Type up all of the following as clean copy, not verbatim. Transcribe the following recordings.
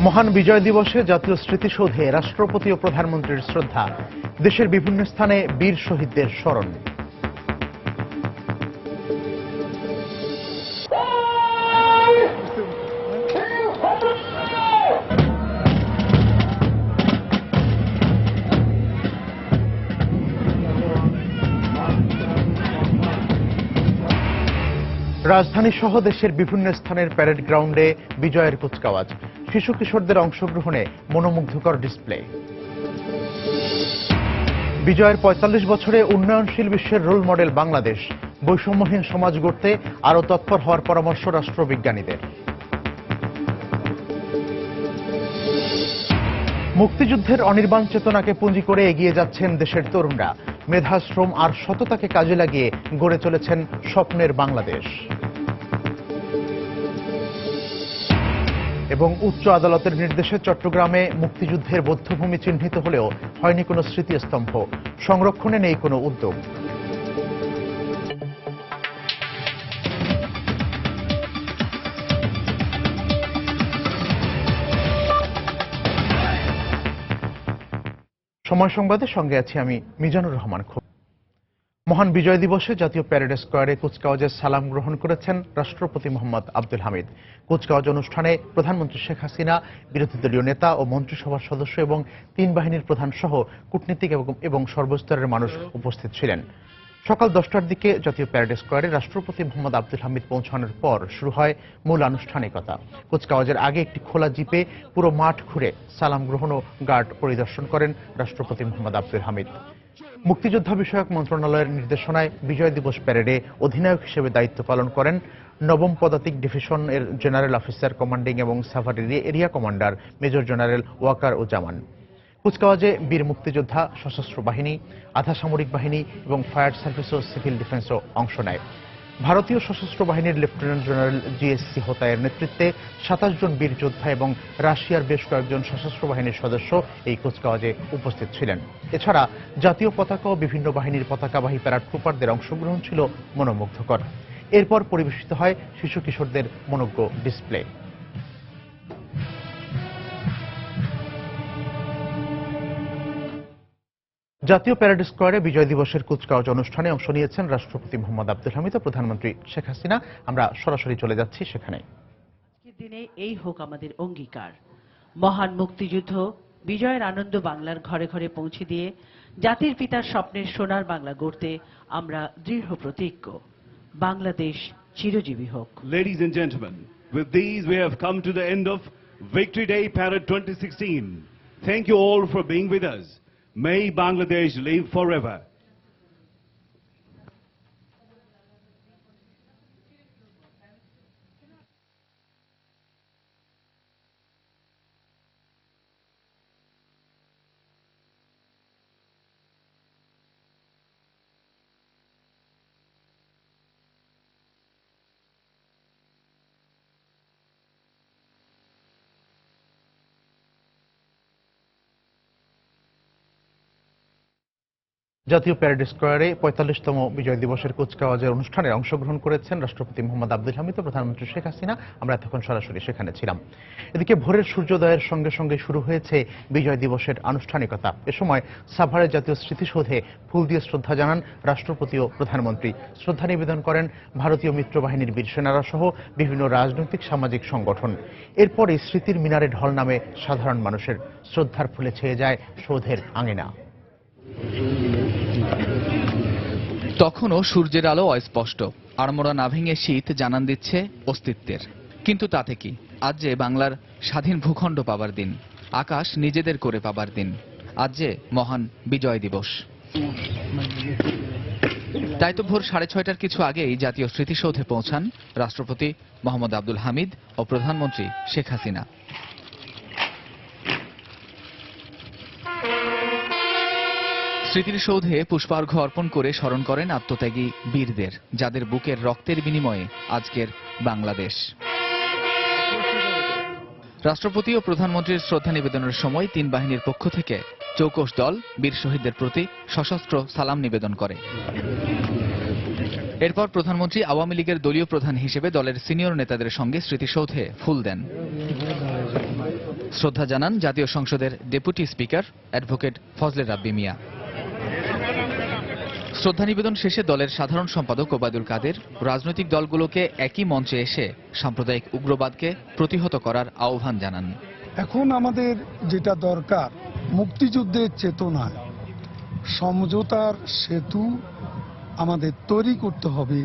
মহান বিজয় দিবসে জাতীয় স্মৃতিসৌধে রাষ্ট্রপতি ও প্রধানমন্ত্রীর শ্রদ্ধা। দেশের বিভিন্ন স্থানে বীর শহীদদের স্মরণ। রাজধানী সহ দেশের বিভিন্ন স্থানের প্যারেড গ্রাউন্ডে বিজয়ের কুচকাওয়াজ, শিশু কিশোরদের অংশগ্রহণে মনোমুগ্ধকর ডিসপ্লে। বিজয়ের ৪৫ বছরে উন্নয়নশীল বিশ্বের রোল মডেল বাংলাদেশ, বৈষম্যহীন সমাজ গড়তে আরও তৎপর হওয়ার পরামর্শ রাষ্ট্রবিজ্ঞানীদের। মুক্তিযুদ্ধের অনির্বাণ চেতনাকে পুঁজি করে এগিয়ে যাচ্ছেন দেশের তরুণরা। মেধা, শ্রম আর সততাকে কাজে লাগিয়ে গড়ে চলেছেন স্বপ্নের বাংলাদেশ। এবং উচ্চ আদালতের নির্দেশে চট্টগ্রামে মুক্তিযুদ্ধের বধ্যভূমি চিহ্নিত হলেও হয়নি কোনো স্মৃতিস্তম্ভ, সংরক্ষণে নেই কোনো উদ্যোগ। সময় সংবাদের সঙ্গে আছি আমি মিজানুর রহমান। মহান বিজয় দিবসে জাতীয় প্যারেড স্কোয়ারে কুচকাওয়াজের সালাম গ্রহণ করেছেন রাষ্ট্রপতি মোহাম্মদ আব্দুল হামিদ। কুচকাওয়াজ অনুষ্ঠানে প্রধানমন্ত্রী শেখ হাসিনা, বিরোধী দলীয় নেতা ও মন্ত্রিসভার সদস্য এবং তিন বাহিনীর প্রধান সহ কূটনীতিক এবং সর্বস্তরের মানুষ উপস্থিত ছিলেন। সকাল 10টার দিকে জাতীয় প্যারেড স্কোয়ারে রাষ্ট্রপতি মোহাম্মদ আব্দুল হামিদ পৌঁছানোর পর শুরু হয় মূল আনুষ্ঠানিকতা। কুচকাওয়াজের আগে একটি খোলা জিপে পুরো মাঠ ঘুরে সালাম গ্রহণ ও গার্ড পরিদর্শন করেন রাষ্ট্রপতি মোহাম্মদ আব্দুল হামিদ। মুক্তিযোদ্ধা বিষয়ক মন্ত্রণালয়ের নির্দেশনায় বিজয় দিবস প্যারেডে অধিনায়ক হিসেবে দায়িত্ব পালন করেন নবম পদাতিক ডিভিশন এর জেনারেল অফিসার কমান্ডিং এবং Savar area commander major general Waker Uzzaman. কুচকাওয়াজে বীর মুক্তিযোদ্ধা, সশস্ত্র বাহিনী, আধা সামরিক বাহিনী এবং ফায়ার সার্ভিস ও সিভিল ডিফেন্সও অংশ নেয়। ভারতীয় সশস্ত্র বাহিনীর লেফটেন্যান্ট জেনারেল জিএসসি হোতায়ের নেতৃত্বে ২৭ জন বীর যোদ্ধা এবং রাশিয়ার বেশ কয়েকজন সশস্ত্র বাহিনীর সদস্য এই কুচকাওয়াজে উপস্থিত ছিলেন। এছাড়া জাতীয় পতাকা ও বিভিন্ন বাহিনীর পতাকাবাহী প্যারাড ট্রুপারদের অংশগ্রহণ ছিল মনোমুগ্ধকর। এরপর পরিবেশিত হয় শিশু কিশোরদের মনোজ্ঞ ডিসপ্লে। জাতীয় প্যারেড স্কোয়ারে বিজয় দিবসের কুচকাওয়াজ অনুষ্ঠানে অংশ নিয়েছেন রাষ্ট্রপতি মোহাম্মদ আব্দুল হামিদ ও প্রধানমন্ত্রী শেখ হাসিনা। আমরা সরাসরি চলে যাচ্ছি সেখানে। আজকের দিনে এই হোক আমাদের অঙ্গীকার, মহান মুক্তিযুদ্ধ বিজয়ের আনন্দ বাংলার ঘরে ঘরে পৌঁছে দিয়ে জাতির পিতার স্বপ্নের সোনার বাংলা গড়তে আমরা দৃঢ় প্রতিজ্ঞ। বাংলাদেশ চিরজীবী হোক। Ladies and gentlemen, with these we have come to the end of Victory Day Parade 2016. Thank you all for being with us. May Bangladesh live forever. জাতীয় প্যারেড স্কোয়ারে ৪৫তম বিজয় দিবসের কুচকাওয়াজের অনুষ্ঠানে অংশগ্রহণ করেছেন রাষ্ট্রপতি মোহাম্মদ আব্দুল হামিদ ও প্রধানমন্ত্রী শেখ হাসিনা। আমরা এতক্ষণ সরাসরি সেখানে ছিলাম। এদিকে ভোরের সূর্যোদয়ের সঙ্গে সঙ্গে শুরু হয়েছে বিজয় দিবসের আনুষ্ঠানিকতা। এ সময় সাভারের জাতীয় স্মৃতিসৌধে ফুল দিয়ে শ্রদ্ধা জানান রাষ্ট্রপতি ও প্রধানমন্ত্রী। শ্রদ্ধা নিবেদন করেন ভারতীয় মিত্রবাহিনীর বীর সেনারা সহ বিভিন্ন রাজনৈতিক সামাজিক সংগঠন। এরপরে স্মৃতির মিনারে ঢল নামে সাধারণ মানুষের। শ্রদ্ধার ফুলে ছেয়ে যায় সৌধের আঙিনা। তখনও সূর্যের আলো অস্পষ্ট, আড়মোড়া না ভেঙে শীত জানান দিচ্ছে অস্তিত্বের। কিন্তু তাতে কি, আজ যে বাংলার স্বাধীন ভূখণ্ড পাবার দিন, আকাশ নিজেদের করে পাবার দিন, আজ যে মহান বিজয় দিবস। তাই তো ভোর 6:30টার কিছু আগেই জাতীয় স্মৃতিসৌধে পৌঁছান রাষ্ট্রপতি মোহাম্মদ আব্দুল হামিদ ও প্রধানমন্ত্রী শেখ হাসিনা। স্মৃতির সৌধে পুষ্পার্ঘ্য অর্পণ করে স্মরণ করেন আত্মত্যাগী বীরদের, যাদের বুকের রক্তের বিনিময়ে আজকের বাংলাদেশ। রাষ্ট্রপতি ও প্রধানমন্ত্রীর শ্রদ্ধা নিবেদনের সময় তিন বাহিনীর পক্ষ থেকে চৌকস দল বীর শহীদদের প্রতি সশস্ত্র সালাম নিবেদন করে। এরপর প্রধানমন্ত্রী আওয়ামী লীগের দলীয় প্রধান হিসেবে দলের সিনিয়র নেতাদের সঙ্গে স্মৃতিসৌধে ফুল দেন। শ্রদ্ধা জানান জাতীয় সংসদের ডেপুটি স্পিকার অ্যাডভোকেট ফজলে রাব্বি মিয়া। শ্রদ্ধা নিবেদন শেষে দলের সাধারণ সম্পাদক ওবায়দুল কাদের রাজনৈতিক দলগুলোকে একই মঞ্চে এসে সাম্প্রদায়িক উগ্রবাদকে প্রতিহত করার আহ্বান জানান। এখন আমাদের যেটা দরকার, মুক্তিযুদ্ধের চেতনায় সমঝোতার সেতু আমাদের তৈরি করতে হবে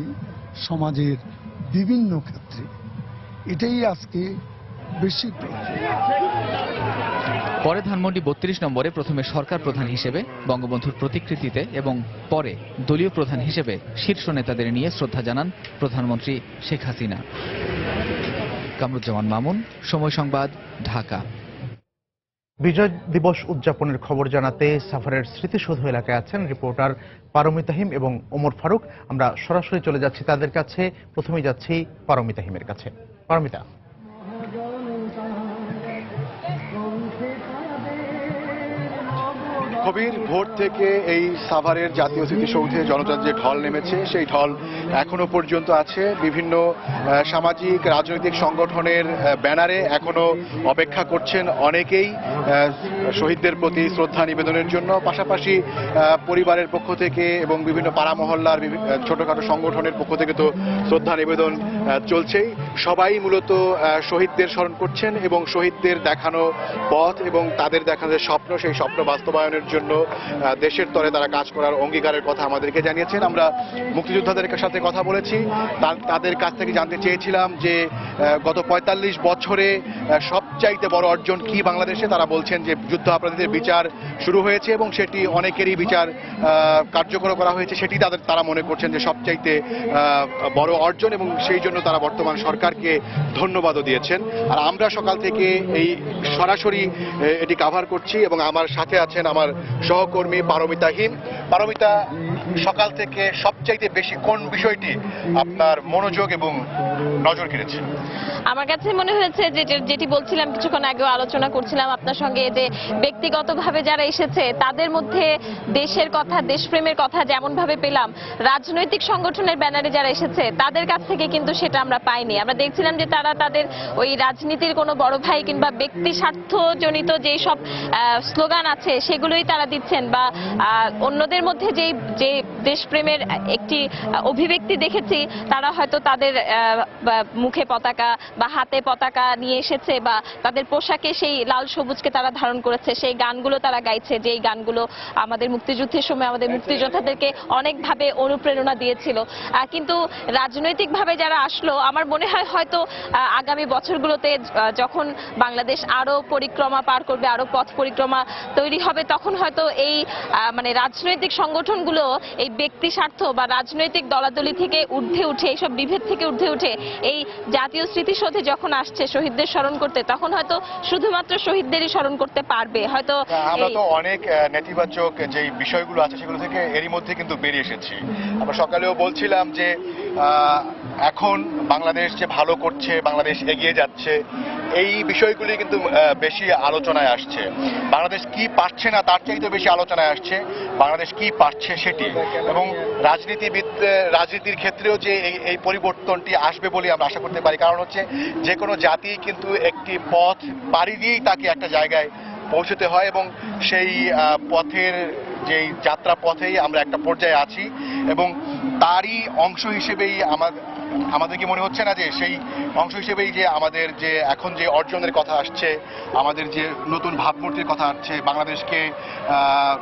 সমাজের বিভিন্ন ক্ষেত্রে। এটাই আজকে বেশি প্রয়োজন। পরে ধানমন্ডি ৩২ নম্বরে প্রথমে সরকার প্রধান হিসেবে বঙ্গবন্ধুর প্রতিকৃতিতে এবং পরে দলীয় প্রধান হিসেবে শীর্ষ নেতাদের নিয়ে শ্রদ্ধা জানান প্রধানমন্ত্রী শেখ হাসিনা। কামরুজ্জামান মামুন, সময় সংবাদ, ঢাকা। বিজয় দিবস উদযাপনের খবর জানাতে সাভারের স্মৃতিসৌধ এলাকায় আছেন রিপোর্টার পারমিতা হিম এবং ওমর ফারুক। আমরা সরাসরি চলে যাচ্ছি তাদের কাছে। প্রথমেই যাচ্ছি পারমিতা হিমের কাছে। পারমিতা, কবির, ভোর থেকে এই সাভারের জাতীয় স্মৃতিসৌধে জনতার যে ঢল নেমেছে সেই ঢল এখনো পর্যন্ত আছে। বিভিন্ন সামাজিক রাজনৈতিক সংগঠনের ব্যানারে এখনো অপেক্ষা করছেন অনেকেই শহীদদের প্রতি শ্রদ্ধা নিবেদনের জন্য। পাশাপাশি পরিবারের পক্ষ থেকে এবং বিভিন্ন পাড়া মহল্লার ছোটখাটো সংগঠনের পক্ষ থেকে তো শ্রদ্ধা নিবেদন চলছেই। সবাই মূলত শহীদদের স্মরণ করছেন এবং শহীদদের দেখানো পথ এবং তাদের দেখানো যে স্বপ্ন, সেই স্বপ্ন বাস্তবায়নের জন্য দেশের তরে তারা কাজ করার অঙ্গীকারের কথা আমাদেরকে জানিয়েছেন। আমরা মুক্তিযোদ্ধাদের সাথে কথা বলেছি, তাদের কাছ থেকে জানতে চেয়েছিলাম যে গত ৪৫ বছরে সবচাইতে বড় অর্জন কি বাংলাদেশে। তারা বলছেন যে যুদ্ধাপরাধীদের বিচার শুরু হয়েছে এবং সেটি অনেকেরই বিচার কার্যকর করা হয়েছে, সেটি তারা মনে করছেন যে সবচাইতে বড় অর্জন এবং সেই জন্য তারা বর্তমান সরকারকে ধন্যবাদও দিয়েছেন। আর আমরা সকাল থেকে এই সরাসরি এটি কাভার করছি এবং আমার সাথে আছেন আমার সহকর্মী পারমিতা হিম। পারমিতা, সকাল থেকে সবচাইতে বেশি কোন বিষয়টি আপনার মনোযোগ এবং নজর কেড়েছে? আমার কাছে মনে হয়েছে যে যেটি বলছিলাম কিছুক্ষণ আগেও আলোচনা করছিলাম আপনার সঙ্গে, যে ব্যক্তিগতভাবে যারা এসেছে তাদের মধ্যে দেশের কথা, দেশপ্রেমের কথা যেমন ভাবে পেলাম, রাজনৈতিক সংগঠনের ব্যানারে যারা এসেছে তাদের কাছ থেকে কিন্তু সেটা আমরা পাইনি। আমরা দেখছিলাম যে তারা তাদের ওই রাজনীতির কোনো বড় ভাই কিংবা ব্যক্তি স্বার্থজনিত যেই সব স্লোগান আছে সেগুলোই তারা দিচ্ছেন, বা অন্যদের মধ্যে যে দেশপ্রেমের একটি অভিব্যক্তি দেখেছি, তারা হয়তো তাদের মুখে পতাকা বা হাতে পতাকা নিয়ে এসেছে বা তাদের পোশাকে সেই লাল সবুজকে তারা ধারণ করেছে, সেই গানগুলো তারা গাইছে, যেই গানগুলো আমাদের মুক্তিযুদ্ধের সময় আমাদের মুক্তিযোদ্ধাদেরকে অনেকভাবে অনুপ্রেরণা দিয়েছিল। কিন্তু রাজনৈতিকভাবে যারা আসলো, আমার মনে হয় হয়তো আগামী বছরগুলোতে যখন বাংলাদেশ আরো পরিক্রমা পার করবে, আরো পথ পরিক্রমা তৈরি হবে, তখন হয়তো এই মানে রাজনৈতিক সংগঠনগুলো এই ব্যক্তি স্বার্থ বা রাজনৈতিক দলাদলি থেকে ঊর্ধ্বে উঠে, এইসব বিভেদ থেকে ঊর্ধ্বে উঠে এই জাতীয় স্মৃতিসৌধে যখন আসছে শহীদদের স্মরণ করতে, তখন হয়তো শুধুমাত্র শহীদদেরই স্মরণ করতে পারবে। হয়তো আমরা তো অনেক নেতিবাচক যে বিষয়গুলো আছে সেগুলো থেকে এরই মধ্যে কিন্তু বেরিয়ে এসেছি। আমরা সকালেও বলছিলাম যে এখন বাংলাদেশ যে ভালো করছে, বাংলাদেশ এগিয়ে যাচ্ছে, এই বিষয়গুলি কিন্তু বেশি আলোচনায় আসছে। বাংলাদেশ কি পারছে না তার চাইতে বেশি আলোচনায় আসছে বাংলাদেশ কি পারছে সেটি। এবং রাজনীতির ক্ষেত্রেও যে এই পরিবর্তনটি আসবে বলে আমরা আশা করতে পারি। কারণ হচ্ছে যে কোনো জাতি কিন্তু একটি পথ পাড়ি দিয়েই তাকে একটা জায়গায় পৌঁছতে হয় এবং সেই পথের যেই যাত্রা পথেই আমরা একটা পর্যায়ে আছি এবং তারই অংশ হিসেবেই আমাদের কি মনে হচ্ছে না যে সেই অংশ হিসেবেই যে আমাদের যে এখন যে অর্জনের কথা আসছে, আমাদের যে নতুন ভাবমূর্তির কথা আসছে, বাংলাদেশকে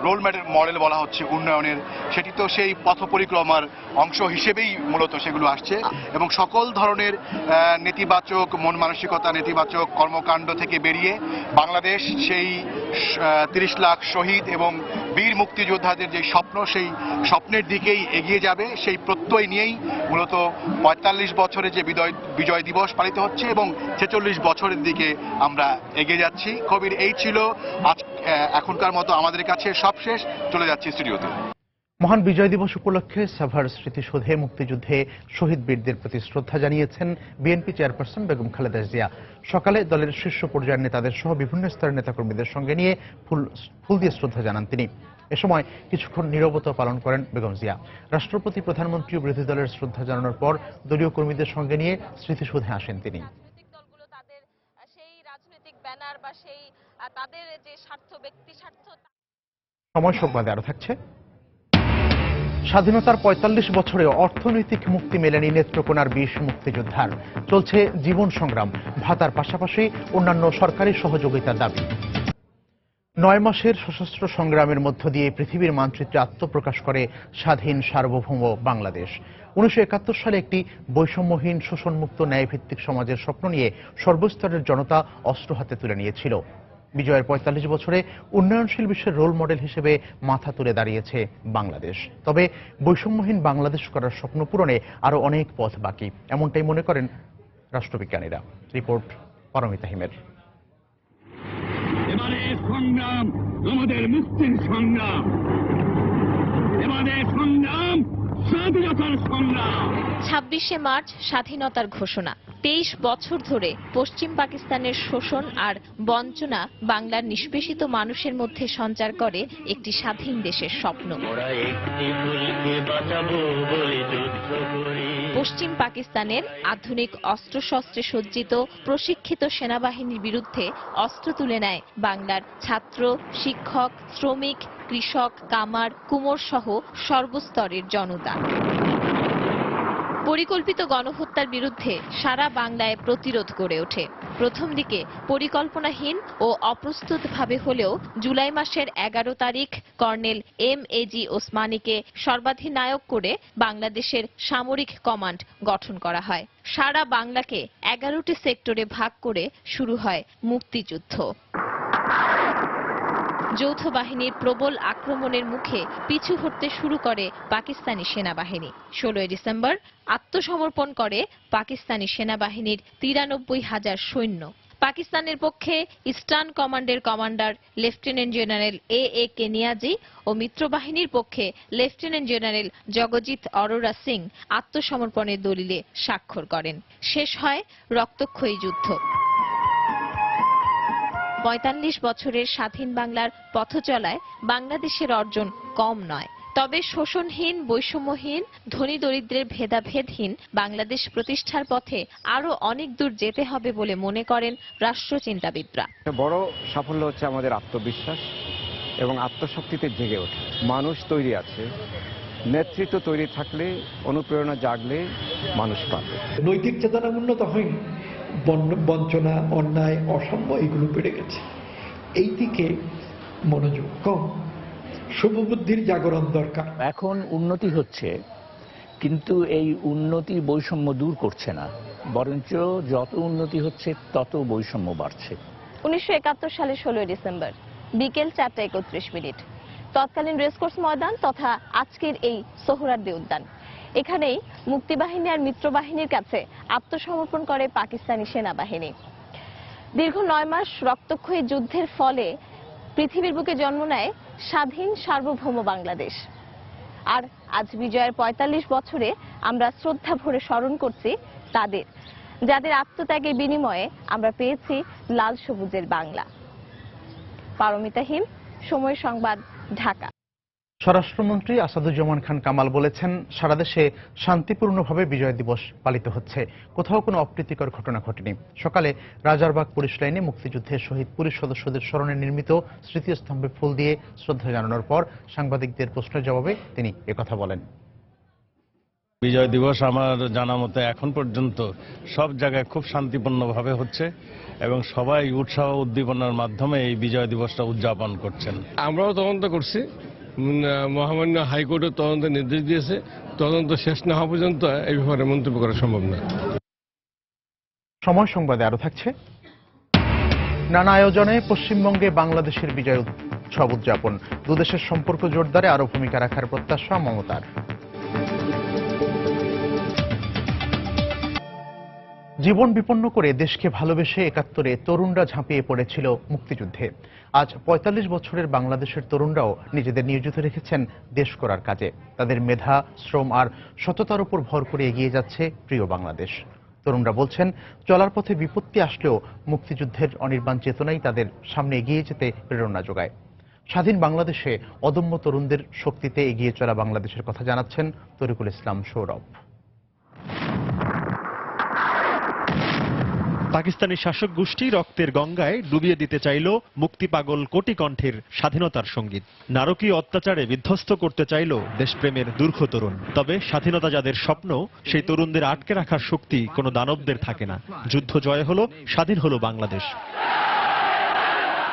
রোল মডেল বলা হচ্ছে উন্নয়নের, সেটি তো সেই পথ পরিক্রমার অংশ হিসেবেই মূলত সেগুলো আসছে। এবং সকল ধরনের নেতিবাচক মন মানসিকতা, নেতিবাচক কর্মকাণ্ড থেকে বেরিয়ে বাংলাদেশ সেই ৩০ লাখ শহীদ এবং বীর মুক্তিযোদ্ধাদের যে স্বপ্ন, সেই স্বপ্নের দিকেই এগিয়ে যাবে। সেই প্রত্যয় নিয়েই মূলত ৪৫ বছরে যে বিজয় দিবস পালিত হচ্ছে এবং ৪৬ বছরের দিকে আমরা এগিয়ে যাচ্ছি। কবির, এই ছিল আজ এখনকার মতো আমাদের কাছে সবশেষ। চলে যাচ্ছি স্টুডিওতে। মহান বিজয় দিবস উপলক্ষে সাভার স্মৃতিসৌধে মুক্তিযুদ্ধে শহীদ বীরদের প্রতি শ্রদ্ধা জানিয়েছেন বিএনপি চেয়ারপারসন বেগম খালেদা জিয়া। সকালে দলের শীর্ষ পর্যায়ের নেতাদের সহ বিভিন্ন স্তরের নেতাকর্মীদের সঙ্গে নিয়ে ফুল দিয়ে শ্রদ্ধা জানান তিনি। এ সময় কিছুক্ষণ নীরবতা পালন করেন বেগম জিয়া। রাষ্ট্রপতি, প্রধানমন্ত্রী ও বিরোধী দলের শ্রদ্ধা জানানোর পর দলীয় কর্মীদের সঙ্গে নিয়ে স্মৃতিসৌধে আসেন তিনি। দলগুলো তাদের সেই রাজনৈতিক ব্যানার বা সেই তাদের যে স্বার্থ, ব্যক্তি স্বার্থ। সময় সংবাদে আরো থাকছে। স্বাধীনতার ৪৫ বছরে অর্থনৈতিক মুক্তি মেলেনি নেত্রকোনার ২০ মুক্তিযোদ্ধার। চলছে জীবন সংগ্রাম, ভাতার পাশাপাশি অন্যান্য সরকারি সহযোগিতার দাবি। ৯ মাসের সশস্ত্র সংগ্রামের মধ্য দিয়ে পৃথিবীর মানচিত্রে আত্মপ্রকাশ করে স্বাধীন সার্বভৌম বাংলাদেশ। ১৯৭১ সালে একটি বৈষম্যহীন, শোষণমুক্ত, ন্যায়ভিত্তিক সমাজের স্বপ্ন নিয়ে সর্বস্তরের জনতা অস্ত্র হাতে তুলে নিয়েছিল। বিজয়ের ৪৫ বছরে উন্নয়নশীল বিশ্বের রোল মডেল হিসেবে মাথা তুলে দাঁড়িয়েছে বাংলাদেশ। তবে বৈষম্যহীন বাংলাদেশ করার স্বপ্ন পূরণে আরো অনেক পথ বাকি, এমনটাই মনে করেন রাষ্ট্রবিজ্ঞানীরা। রিপোর্ট পারমিতা হিমের। এবারে সংগ্রাম আমাদের মুক্তির সংগ্রাম, এবারে সংগ্রাম স্বাধীনতার সংগ্রাম। ২৬শে মার্চ স্বাধীনতার ঘোষণা। ২৩ বছর ধরে পশ্চিম পাকিস্তানের শোষণ আর বঞ্চনা বাংলার নিষ্পেষিত মানুষের মধ্যে সঞ্চার করে একটি স্বাধীন দেশের স্বপ্ন। পশ্চিম পাকিস্তানের আধুনিক অস্ত্রশস্ত্রে সজ্জিত প্রশিক্ষিত সেনাবাহিনীর বিরুদ্ধে অস্ত্র তুলে নেয় বাংলার ছাত্র, শিক্ষক, শ্রমিক, কৃষক, কামার, কুমোর সহ সর্বস্তরের জনতা। পরিকল্পিত গণহত্যার বিরুদ্ধে সারা বাংলায় প্রতিরোধ গড়ে ওঠে। প্রথম দিকে পরিকল্পনাহীন ও অপ্রস্তুতভাবে হলেও জুলাই মাসের ১১ তারিখ কর্নেল এম.এ.জি. ওসমানীকে সর্বাধিনায়ক করে বাংলাদেশের সামরিক কমান্ড গঠন করা হয়। সারা বাংলাকে ১১টি সেক্টরে ভাগ করে শুরু হয় মুক্তিযুদ্ধ। যৌথ বাহিনীর প্রবল আক্রমণের মুখে পিছু হটতে শুরু করে পাকিস্তানি সেনাবাহিনী। ১৬ ডিসেম্বর আত্মসমর্পণ করে পাকিস্তানি সেনাবাহিনীর ৯৩,০০০ সৈন্য। পাকিস্তানের পক্ষে ইস্টার্ন কমান্ডের কমান্ডার লেফটেন্যান্ট জেনারেল এ কেনিয়াজি ও মিত্রবাহিনীর পক্ষে লেফটেন্যান্ট জেনারেল জগজিৎ অরোরা সিং আত্মসমর্পণের দলিলে স্বাক্ষর করেন। শেষ হয় রক্তক্ষয়ী যুদ্ধ। ৪৫ বছরের স্বাধীন বাংলার পথচলায় বাংলাদেশের অর্জন কম নয়। তবে শোষণহীন, বৈষম্যহীন, ধনী দরিদ্রের ভেদাভেদহীন বাংলাদেশ প্রতিষ্ঠার পথে আরো অনেক দূর যেতে হবে বলে মনে করেন রাষ্ট্রচিন্তাবিদরা। বড় সাফল্য হচ্ছে আমাদের আত্মবিশ্বাস এবং আত্মশক্তিতে জেগে ওঠা। মানুষ তৈরি আছে, নেতৃত্ব তৈরি থাকলে, অনুপ্রেরণা জাগলে মানুষ পাবে। নৈতিক চেতনা উন্নত হয়নি, বঞ্চনা, অন্যায়, অসাম্য এগুলো বেড়ে গেছে। এই দিকে মনোযোগ কম, শুভবুদ্ধির জাগরণ দরকার। এখন উন্নতি হচ্ছে, কিন্তু এই উন্নতি বৈষম্য দূর করছে না, বরঞ্চ যত উন্নতি হচ্ছে তত বৈষম্য বাড়ছে। ১৯৭১ সালের ১৬ ডিসেম্বর বিকেল ৪টা ৩১ তৎকালীন রেসকোর্স ময়দান তথা আজকের এই সোহরাওয়ার্দী উদ্যান। এখানেই মুক্তিবাহিনী আর মিত্রবাহিনীর কাছে আত্মসমর্পণ করে পাকিস্তানি সেনাবাহিনী। দীর্ঘ ৯ মাস রক্তক্ষয়ী যুদ্ধের ফলে পৃথিবীর বুকে জন্ম নেয় স্বাধীন সার্বভৌম বাংলাদেশ। আর আজ বিজয়ের ৪৫ বছরে আমরা শ্রদ্ধা ভরে স্মরণ করছি তাদের, যাদের আত্মত্যাগের বিনিময়ে আমরা পেয়েছি লাল সবুজের বাংলা। পারমিতা হিম, সময় সংবাদ, ঢাকা। স্বরাষ্ট্রমন্ত্রী আসাদুজ্জামান খান কামাল বলেছেন, সারা দেশে শান্তিপূর্ণভাবে বিজয় দিবস পালিত হচ্ছে, কোথাও কোনো অপ্রীতিকর ঘটনা ঘটেনি। সকালে রাজারবাগ পুলিশ লাইনে মুক্তিযুদ্ধের শহীদ পুলিশ সদস্যদের স্মরণে নির্মিত স্মৃতিস্তম্ভে ফুল দিয়ে শ্রদ্ধা জানানোর পর সাংবাদিকদের প্রশ্নের জবাবে তিনি একথা বলেন। বিজয় দিবস আমার জানা মতে এখন পর্যন্ত সব জায়গায় খুব শান্তিপূর্ণভাবে হচ্ছে এবং সবাই উৎসাহ উদ্দীপনার মাধ্যমে এই বিজয় দিবসটা উদযাপন করছেন। আমরাও তদন্ত করছি, মহামান্য হাইকোর্টের তদন্তের নির্দেশ দিয়েছে। তদন্ত শেষ না হওয়া পর্যন্ত এই ব্যাপারে মন্তব্য করা সম্ভব না। সময় সংবাদে আরো থাকছে। নানা আয়োজনে পশ্চিমবঙ্গে বাংলাদেশের বিজয় উৎসব উদযাপন, দুদেশের সম্পর্ক জোরদারে আরো ভূমিকা রাখার প্রত্যাশা মমতার। জীবন বিপন্ন করে দেশকে ভালোবেসে ৭১-এ তরুণরা ঝাঁপিয়ে পড়েছিল মুক্তিযুদ্ধে। আজ ৪৫ বছরের বাংলাদেশের তরুণরাও নিজেদের নিয়োজিত রেখেছেন দেশ গড়ার কাজে। তাদের মেধা, শ্রম আর সততার উপর ভর করে এগিয়ে যাচ্ছে প্রিয় বাংলাদেশ। তরুণরা বলছেন, চলার পথে বিপত্তি আসলেও মুক্তিযুদ্ধের অনির্বাণ চেতনাই তাদের সামনে এগিয়ে যেতে প্রেরণা যোগায়। স্বাধীন বাংলাদেশে অদম্য তরুণদের শক্তিতে এগিয়ে চলা বাংলাদেশের কথা জানাচ্ছেন তরিকুল ইসলাম সৌরভ। পাকিস্তানি শাসক গোষ্ঠী রক্তের গঙ্গায় ডুবিয়ে দিতে চাইল মুক্তিপাগল কোটি কণ্ঠের স্বাধীনতার সঙ্গীত। নারকীয় অত্যাচারে বিধ্বস্ত করতে চাইল দেশপ্রেমের দূর্ঘ তরুণ। তবে স্বাধীনতা যাদের স্বপ্ন, সেই তরুণদের আটকে রাখার শক্তি কোনো দানবদের থাকে না। যুদ্ধ জয় হলো, স্বাধীন হলো বাংলাদেশ।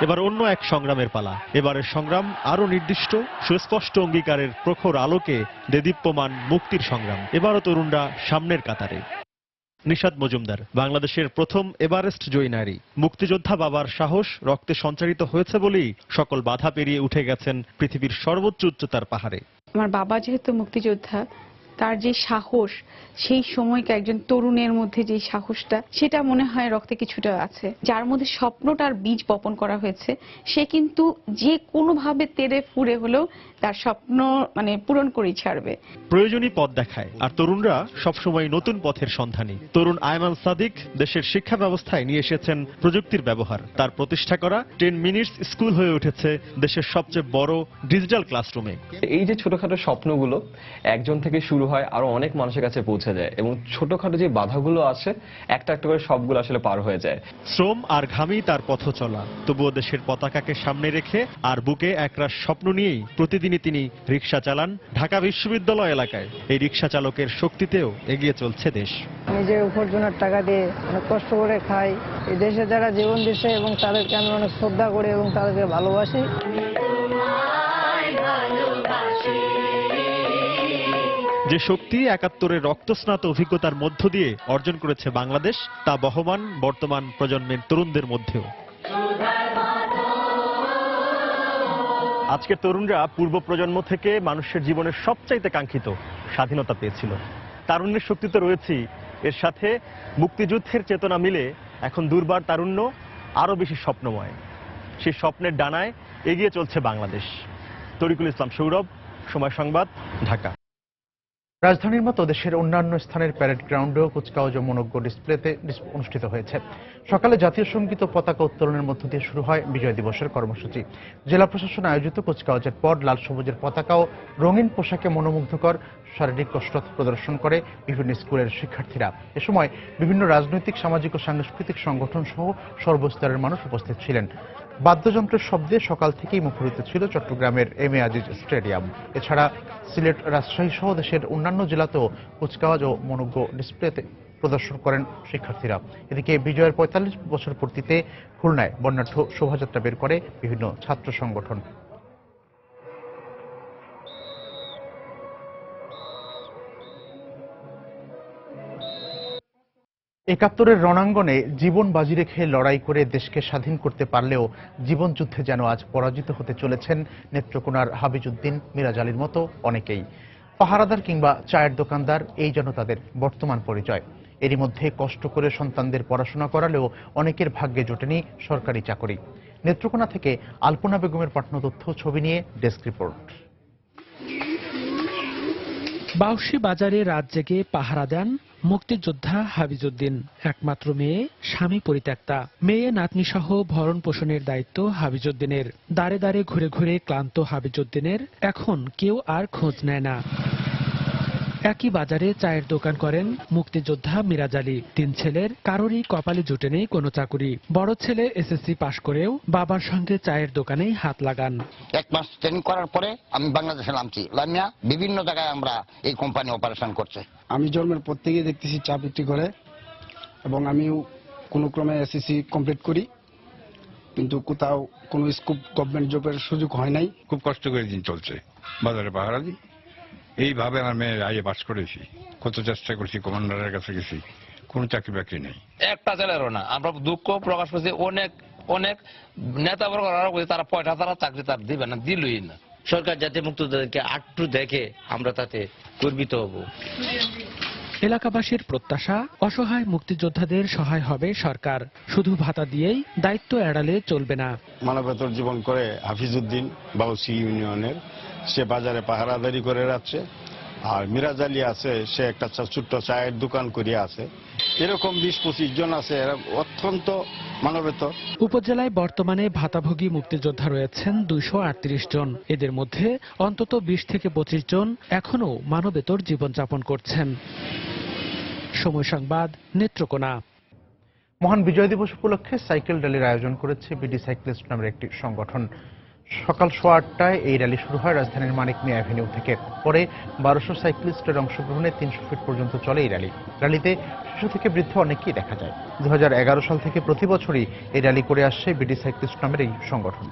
এবার অন্য এক সংগ্রামের পালা। এবারের সংগ্রাম আরো নির্দিষ্ট, সুস্পষ্ট অঙ্গীকারের প্রখর আলোকে দেদীপ্যমান মুক্তির সংগ্রাম। এবারও তরুণরা সামনের কাতারে। নিশাত মজুমদার বাংলাদেশের প্রথম এভারেস্ট জয়ী নারী। মুক্তিযোদ্ধা বাবার সাহস রক্তে সঞ্চারিত হয়েছে বলেই সকল বাধা পেরিয়ে উঠে গেছেন পৃথিবীর সর্বোচ্চ উচ্চতার পাহাড়ে। আমার বাবা যেহেতু মুক্তিযোদ্ধা, তার যে সাহস, সেই সময়কে একজন তরুণের মধ্যে যে সাহসটা, সেটা মনে হয় রক্তে কিছুটা আছে। যার মধ্যে স্বপ্নটার বীজ বপন করা হয়েছে, সে কিন্তু যে কোনোভাবে তেড়ে ফুড়ে হলেও তার স্বপ্ন পূরণ করেই ছাড়বে। প্রয়োজনীয় পথ দেখায়, আর তরুণরা সবসময় নতুন পথের সন্ধানী। তরুণ আয়মান সাদিক দেশের শিক্ষা ব্যবস্থায় নিয়ে এসেছেন প্রযুক্তির ব্যবহার। তার প্রতিষ্ঠা করা 10 মিনিটস স্কুল হয়ে উঠেছে দেশের সবচেয়ে বড় ডিজিটাল ক্লাসরুমে। এই যে ছোটখাটো স্বপ্নগুলো একজন থেকে শুরু হয়, আরো অনেক মানুষের কাছে পৌঁছে যায়, এবং ছোটখাটো যে বাধাগুলো আছে একটা একটা করে সবগুলো আসলে পার হয়ে যায়। শ্রম আর ঘামেই তার পথ চলা, তবুও দেশের পতাকাকে সামনে রেখে আর বুকে একরাশ স্বপ্ন নিয়েই প্রতিদিনই তিনি রিক্সা চালান ঢাকা বিশ্ববিদ্যালয় এলাকায়। এই রিক্সা চালকের শক্তিতেও এগিয়ে চলছে দেশ। নিজে উপার্জনের টাকা দিয়ে অনেক কষ্ট করে খাই। এই দেশে যারা জীবন দিচ্ছে এবং তাদেরকে আমি অনেক শ্রদ্ধা করি এবং তাদেরকে ভালোবাসি। যে শক্তি ৭১-এর রক্তস্নাত অভিজ্ঞতার মধ্য দিয়ে অর্জন করেছে বাংলাদেশ, তা বহমান বর্তমান প্রজন্মের তরুণদের মধ্যেও। আজকের তরুণরা পূর্ব প্রজন্ম থেকে মানুষের জীবনের সবচাইতে কাঙ্ক্ষিত স্বাধীনতা পেয়েছিল। তারুণ্যের শক্তি তো রয়েছেই, এর সাথে মুক্তিযুদ্ধের চেতনা মিলে এখন দুর্বার তারুণ্য আরো বেশি স্বপ্নময়। সেই স্বপ্নের ডানায় এগিয়ে চলছে বাংলাদেশ। তরিকুল ইসলাম সৌরভ, সময় সংবাদ, ঢাকা। রাজধানীর মতো দেশের অন্যান্য স্থানের প্যারেড গ্রাউন্ডেও কুচকাওয়াজ ও মনোজ্ঞ ডিসপ্লেতে অনুষ্ঠিত হয়েছে। সকালে জাতীয় সঙ্গীত ও পতাকা উত্তোলনের মধ্য দিয়ে শুরু হয় বিজয় দিবসের কর্মসূচি। জেলা প্রশাসন আয়োজিত কুচকাওয়াজের পর লাল সবুজের পতাকা ও রঙিন পোশাকে মনোমুগ্ধকর শারীরিক কসরত প্রদর্শন করে বিভিন্ন স্কুলের শিক্ষার্থীরা। এ সময় বিভিন্ন রাজনৈতিক, সামাজিক ও সাংস্কৃতিক সংগঠন সহ সর্বস্তরের মানুষ উপস্থিত ছিলেন। বাদ্যযন্ত্রের শব্দে সকাল থেকেই মুখরিত ছিল চট্টগ্রামের এম এ আজিজ স্টেডিয়াম। এছাড়া সিলেট, রাজশাহী সহ দেশের অন্যান্য জেলাতেও কুচকাওয়াজ ও মনোজ্ঞ ডিসপ্লেতে প্রদর্শন করেন শিক্ষার্থীরা। এদিকে বিজয়ের ৪৫ বছর পূর্তিতে খুলনায় বর্ণাঢ্য শোভাযাত্রা বের করে বিভিন্ন ছাত্র সংগঠন। ৭১-এর রণাঙ্গনে জীবন বাজি রেখে লড়াই করে দেশকে স্বাধীন করতে পারলেও জীবন যুদ্ধে যেন আজ পরাজিত হতে চলেছেন নেত্রকোনার হাবিজউদ্দিন, মিরাজ আলীর মতো অনেকেই। পাহারাদার কিংবা চায়ের দোকানদার, এই যেন তাদের বর্তমান পরিচয়। এরই মধ্যে কষ্ট করে সন্তানদের পড়াশোনা করালেও অনেকের ভাগ্যে জোটেনি সরকারি চাকরি। নেত্রকোনা থেকে আলপনা বেগমের পাঠানো তথ্য, ছবি নিয়ে ডেস্ক রিপোর্ট। বাউসী বাজারে রাত জেগে পাহারা দেন মুক্তিযোদ্ধা হাবিজউদ্দিন। একমাত্র মেয়ে, স্বামী পরিত্যক্তা। মেয়ে নাতনি সহ ভরণ পোষণের দায়িত্ব হাবিজউদ্দিনের। দাঁড়ে দাঁড়ে ঘুরে ঘুরে ক্লান্ত হাবিজউদ্দিনের এখন কেউ আর খোঁজ নেয় না। একই বাজারে চায়ের দোকান করেন মুক্তিযোদ্ধা মিরাজ আলী। ৩ ছেলের কারোরই কপালে জুটে নেই কোনো চাকুরি। বড় ছেলে এসএসসি পাশ করেও বাবার সঙ্গে চায়ের দোকানেই হাত লাগান। 1 মাস ট্রেনিং করার পরে আমি বাংলাদেশে নামছি। লামিয়া বিভিন্ন জায়গায় আমরা এই কোম্পানি অপারেশন করছে। আমি জন্মের পর থেকে দেখতেছি চা বিক্রি করে, এবং আমিও কোনো ক্রমে এসএসসি কমপ্লিট করি, কিন্তু কোথাও কোনো স্কুপ গভর্নমেন্ট জবের সুযোগ হয় নাই। খুব কষ্ট করে দিন চলছে, বাজারে পাহারা দিই। এইভাবে আমার মেয়ের আইএ পাস করেছি, কত চেষ্টা করছি, কমান্ডারের কাছে গেছি, কোনো চাকরি বাকরি নেই। একটা ছেলেরও না। আমরা দুঃখ প্রকাশ করছি, অনেক অনেক নেতাবর্গ তারা পয়সা তারা চাকরি তার দিবে না, দিলই না। সরকার যাতে মুক্তিযোদ্ধাদেরকে আটটু দেখে আমরা তাতে গর্বিত হব। এলাকাবাসীর প্রত্যাশা, অসহায় মুক্তিযোদ্ধাদের সহায় হবে সরকার। শুধু ভাতা দিয়েই দায়িত্ব এড়ালে চলবে না। মানবেতর জীবন করে হাফিজউদ্দিন বাউসি ইউনিয়নের, সে বাজারে পাহারাদারি করে যাচ্ছে। আর মিরাজ আলী আছে, সে একটা ছোট্ট চায়ের দোকান করিয়া আছে। এরকম ২০-২৫ জন আছে, এরা অত্যন্ত মানবেতর। উপজেলায় বর্তমানে ভাতাভোগী মুক্তিযোদ্ধা রয়েছেন ২৩৮ জন। এদের মধ্যে অন্তত ২০ থেকে ২৫ জন এখনও মানবেতর জীবনযাপন করছেন। সময় সংবাদ, নেত্রকোনা। মহান বিজয় দিবস উপলক্ষে সাইকেল র্যালির আয়োজন করেছে বিডি সাইক্লিস্ট নামের একটি সংগঠন। সকাল 8:30টায় এই র্যালি শুরু হয় রাজধানীর মানিক মিয়া অ্যাভিনিউ থেকে। পরে 1200 সাইক্লিস্টের অংশগ্রহণে 300 ফিট পর্যন্ত চলে এই র্যালি। র্যালিতে শিশু থেকে বৃদ্ধ অনেকেই দেখা যায়। 2011 সাল থেকে প্রতি বছরই এই র্যালি করে আসছে বিডি সাইক্লিস্ট নামের এই সংগঠন।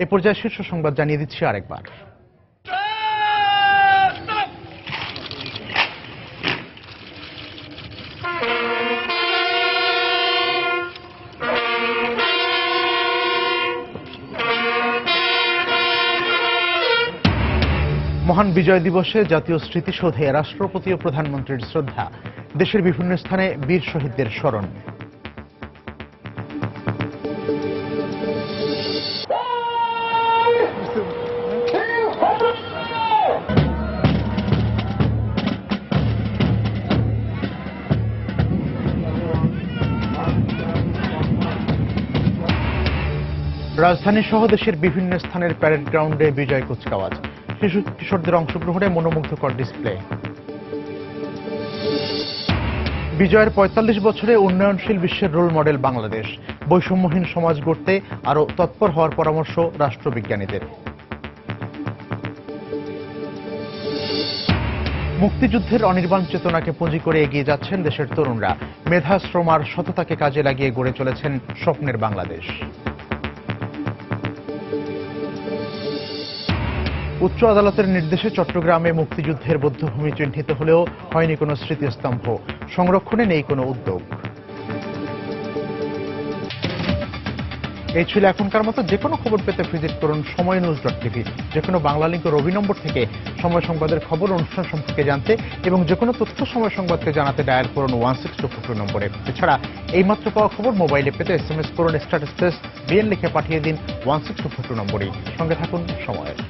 এ পর্যায়ে শীর্ষ সংবাদ জানিয়ে দিচ্ছি আরেকবার। মহান বিজয় দিবসে জাতীয় স্মৃতিসৌধে রাষ্ট্রপতি ও প্রধানমন্ত্রীর শ্রদ্ধা। দেশের বিভিন্ন স্থানে বীর শহীদদের স্মরণ। রাজধানী সহ দেশের বিভিন্ন স্থানের প্যারেড গ্রাউন্ডে বিজয় কুচকাওয়াজ। শিশু কিশোরদের অংশগ্রহণে মনোমুগ্ধকর ডিসপ্লে। বিজয়ের ৪৫ বছরে উন্নয়নশীল বিশ্বের রোল মডেল বাংলাদেশ। বৈষম্যহীন সমাজ গড়তে আরও তৎপর হওয়ার পরামর্শ রাষ্ট্রবিজ্ঞানীদের। মুক্তিযুদ্ধের অনির্বাণ চেতনাকে পুঁজি করে এগিয়ে যাচ্ছেন দেশের তরুণরা। মেধা, শ্রম আর সততাকে কাজে লাগিয়ে গড়ে চলেছেন স্বপ্নের বাংলাদেশ। উচ্চ আদালতের নির্দেশে চট্টগ্রামে মুক্তিযুদ্ধের বধ্যভূমি চিহ্নিত হলেও হয়নি কোনো স্মৃতিস্তম্ভ। সংরক্ষণে নেই কোনো উদ্যোগ। এই ছিল এখনকার মতো। যে কোনো খবর পেতে ভিজিট করুন সময়নিউজ.tv। যে কোনো বাংলা লিঙ্ক রবি নম্বর থেকে সময় সংবাদের খবর, অনুষ্ঠান সম্পর্কে জানতে এবং যে কোনো তথ্য সময় সংবাদকে জানাতে ডায়াল করুন 1622 নম্বরে। এছাড়া এইমাত্র পাওয়া খবর মোবাইলে পেতে SMS করুন *BN লিখে পাঠিয়ে দিন 1622 নম্বরেই। সঙ্গে থাকুন সময়ের।